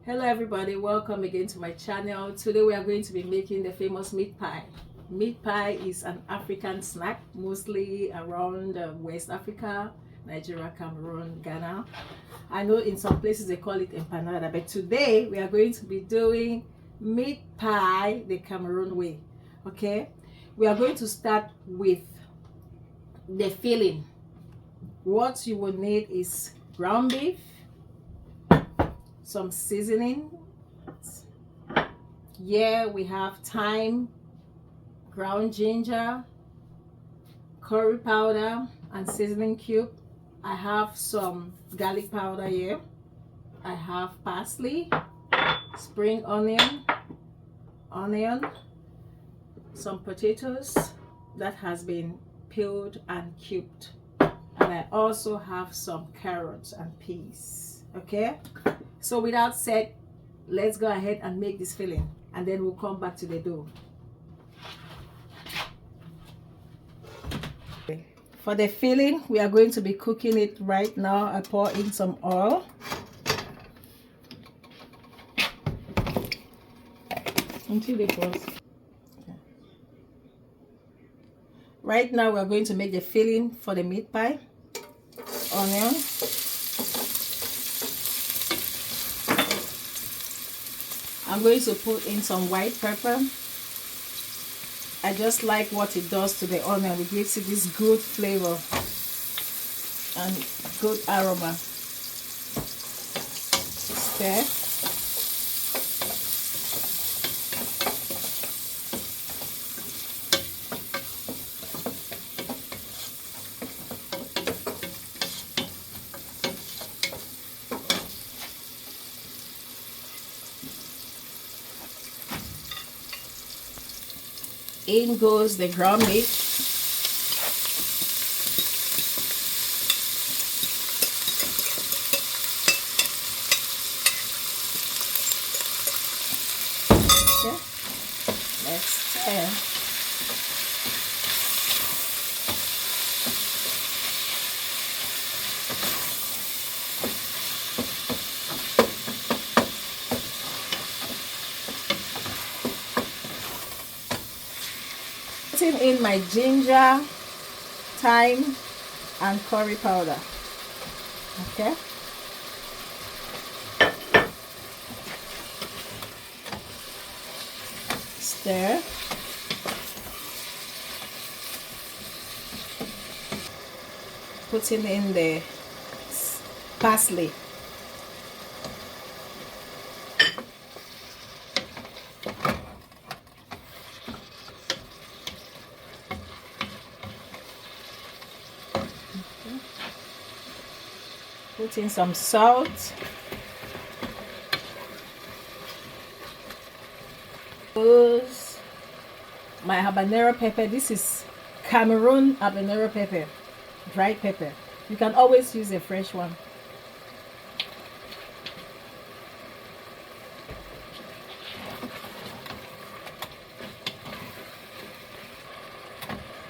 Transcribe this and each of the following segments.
Hello everybody, welcome again to my channel. Today we are going to be making the famous meat pie. Meat pie is an African snack, mostly around West Africa, Nigeria, Cameroon, Ghana. I know in some places they call it empanada, but today we are going to be doing meat pie the Cameroon way. Okay, we are going to start with the filling. What you will need is ground beef, some seasoning. Here we have thyme, ground ginger, curry powder, and seasoning cube. I have some garlic powder here. I have parsley, spring onion, some potatoes that has been peeled and cubed, and I also have some carrots and peas. Okay, so without said, let's go ahead and make this filling, and then we'll come back to the dough. For the filling, we are going to be cooking it right now. I pour in some oil. Until they pause. Right now, we are going to make the filling for the meat pie. Onion. I'm going to put in some white pepper. I just like what it does to the onion. It gives it this good flavor and good aroma. Stir. In goes the ground meat. Okay. Let's stir. Putting in my ginger, thyme, and curry powder. Okay. Stir. Putting in the parsley. Put in some salt. My habanero pepper. This is Cameroon habanero pepper, dried pepper. You can always use a fresh one.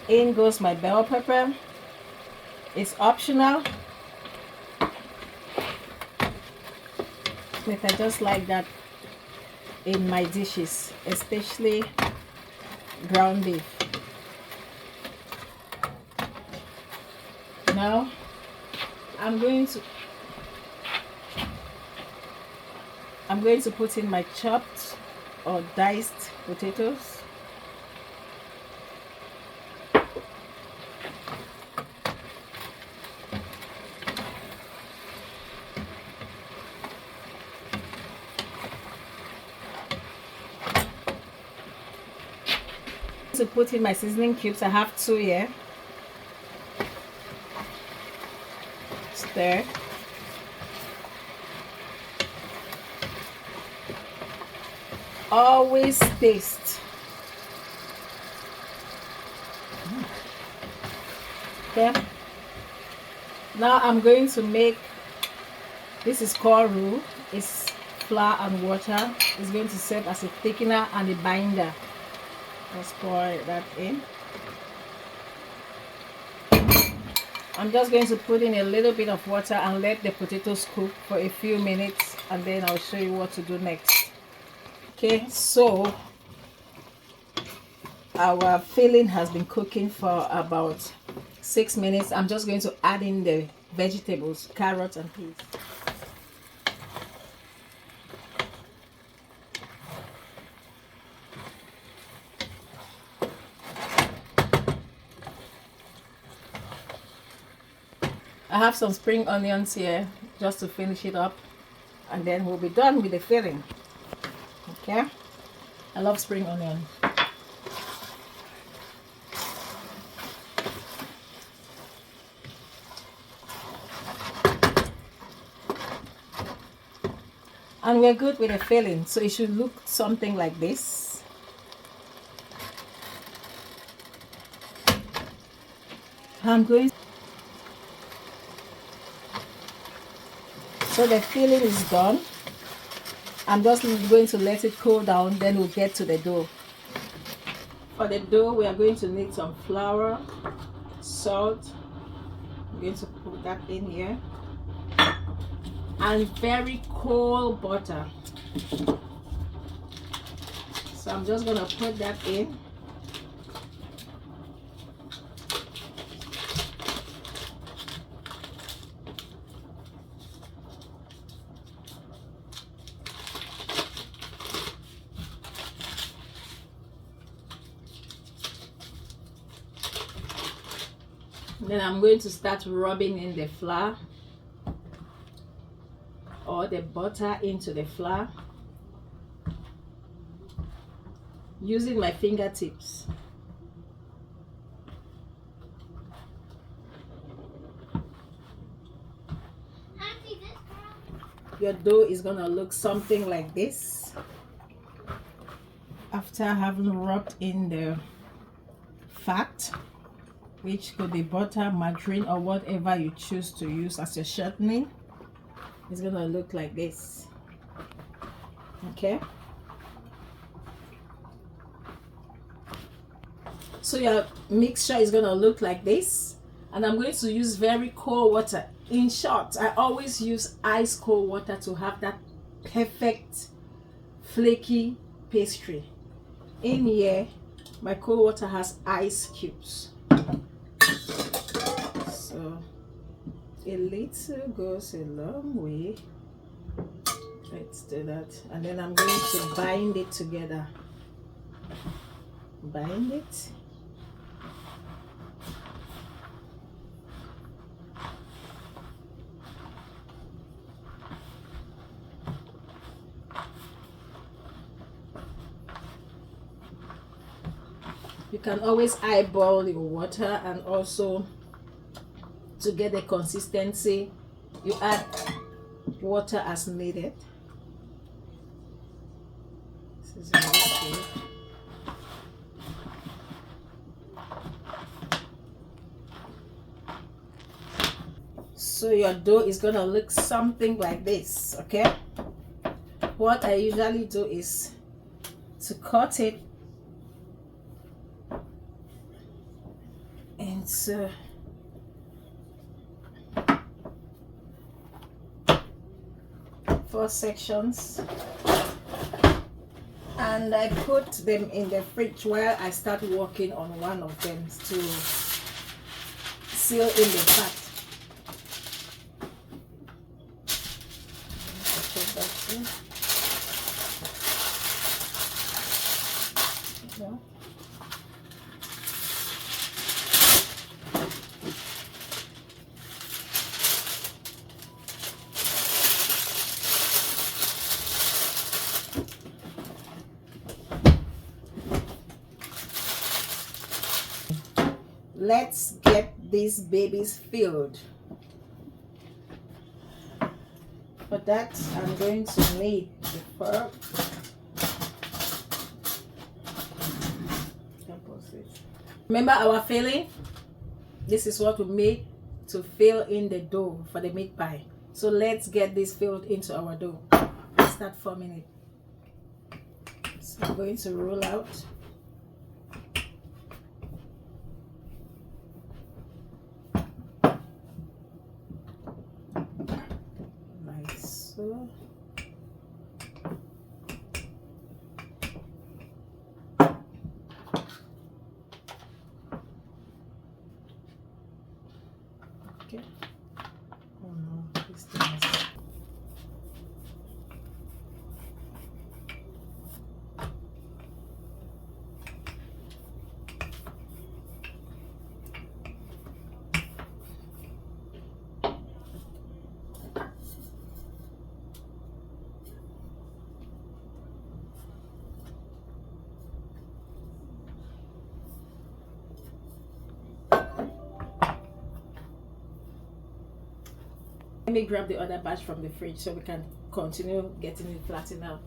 In goes my bell pepper. It's optional, but I just like that in my dishes, especially ground beef. Now I'm going to put in my chopped or diced potatoes. To put in my seasoning cubes. I have 2 here. Stir. Always taste. Okay. Now I'm going to make, this is called roux. It's flour and water. It's going to serve as a thickener and a binder. Let's pour that in. I'm just going to put in a little bit of water and let the potatoes cook for a few minutes, and then I'll show you what to do next. Okay, so our filling has been cooking for about 6 minutes. I'm just going to add in the vegetables, carrots and peas. I have some spring onions here just to finish it up, and then we'll be done with the filling. Okay, I love spring onion. And we're good with the filling, so it should look something like this. I'm going. So the filling is done. I'm just going to let it cool down, then we'll get to the dough. For the dough, we are going to need some flour, salt. I'm going to put that in here, and very cold butter. So I'm just going to put that in. Then I'm going to start rubbing in the flour or the butter into the flour using my fingertips. Your dough is gonna look something like this after having rubbed in the fat, which could be butter, margarine, or whatever you choose to use as your shortening. It's gonna look like this. Okay, so your mixture is gonna look like this, and I'm going to use very cold water. In short, I always use ice cold water to have that perfect flaky pastry. In here, my cold water has ice cubes. So a little goes a long way. Let's do that. And then I'm going to bind it together. Bind it. You can always eyeball your water, and also to get the consistency, you add water as needed. This is really good. So your dough is gonna look something like this. Okay, what I usually do is to cut it into four sections, and I put them in the fridge while I start working on one of them to seal in the fat. Let's get these babies filled. For that, I'm going to need the fork. Remember our filling? This is what we made to fill in the dough for the meat pie. So let's get this filled into our dough. Start forming it. So I'm going to roll out. Let me grab the other batch from the fridge so we can continue getting it flattened out.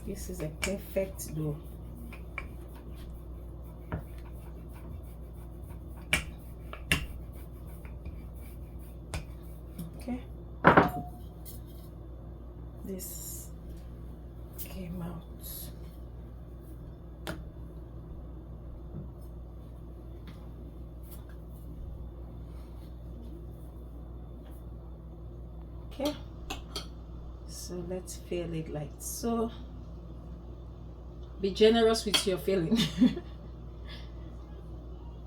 This is a perfect dough. Okay. This came out. Okay. So let's fill it like so. Be generous with your filling.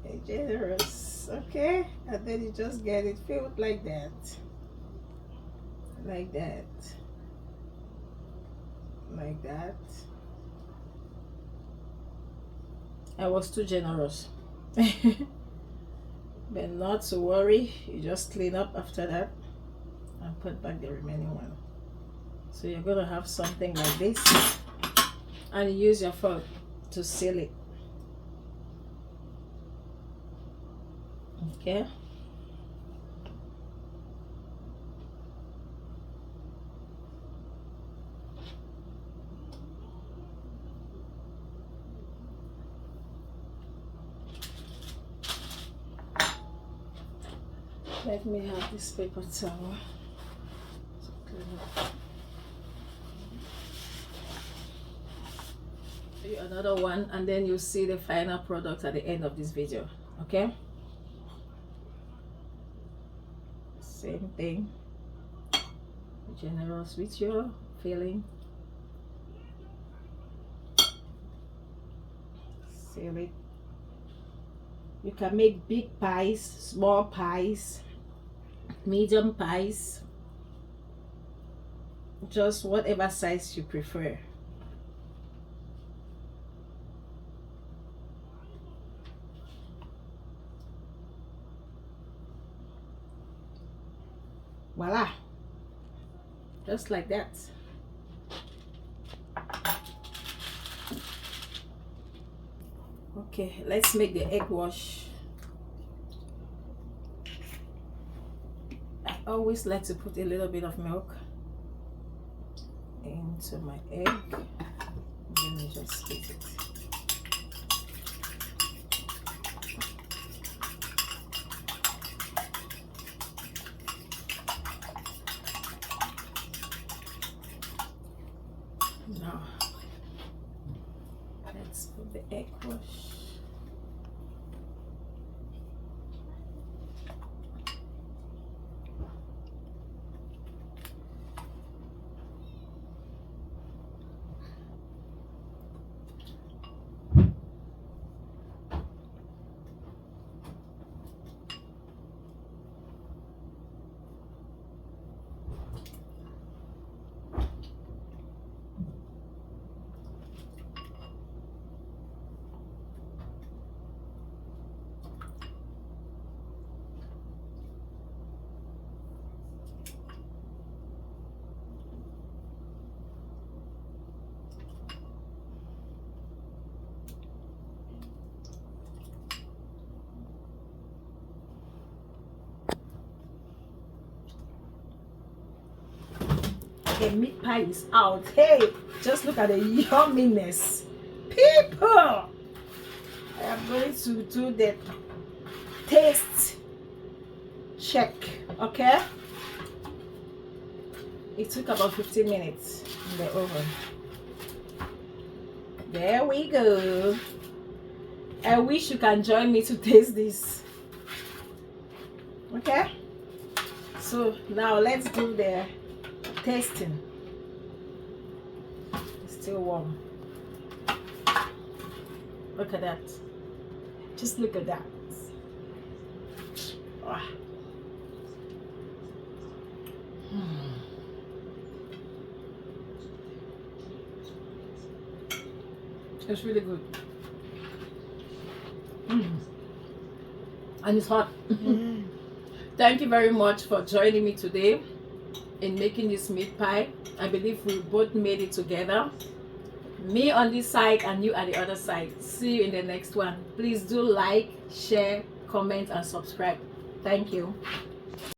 Be generous, okay? And then you just get it filled like that. Like that. Like that. I was too generous. But not to worry, you just clean up after that and put back the remaining one. So you're gonna have something like this. And use your fork to seal it. Okay. Let me have this paper towel. Another one, and then you'll see the final product at the end of this video. Okay, same thing. Be generous with your filling. Seal it. You can make big pies, small pies, medium pies, just whatever size you prefer. Voila, just like that. Okay, let's make the egg wash. I always like to put a little bit of milk into my egg, and then you just split it. Now, let's put the egg wash. The meat pie is out. Hey, just look at the yumminess. People, I am going to do the taste check. Okay, it took about 15 minutes in the oven. There we go. I wish you can join me to taste this. Okay, so now let's do the tasting. It's still warm. Look at that. Just look at that. Oh. It's really good. And it's hot. Thank you very much for joining me today in making this meat pie. I believe we both made it together Me on this side and you at the other side. See you in the next one. Please do like, share, comment and subscribe. Thank you.